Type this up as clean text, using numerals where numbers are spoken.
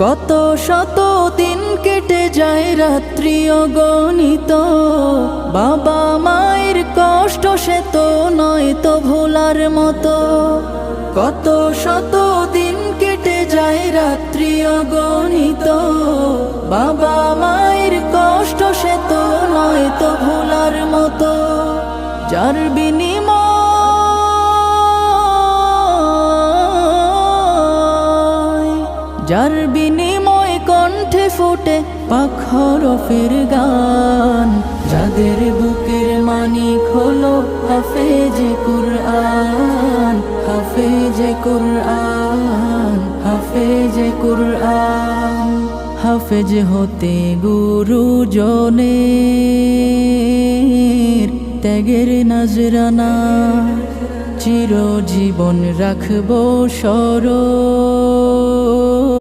কত শত দিন কেটে যায় রাত্রি অগণিত, বাবা মায়ের কষ্ট সে তো নয় তো ভোলার মতো। কত শত দিন কেটে যায় রাত্রি অগণিত, বাবা মায়ের কষ্ট সে তো নয় তো ভোলার মতো। যার বিনিময় কণ্ঠে ফোটে পাক হরফের গান, যাদের বুকের মানিক হলো হাফেজে কুরআন, হাফেজে কুরআন, হাফেজে কুরআন। হাফেজ হতে গুরুজনের ত্যাগের নজরানা, চিরজীবন রাখবো স্মরণ।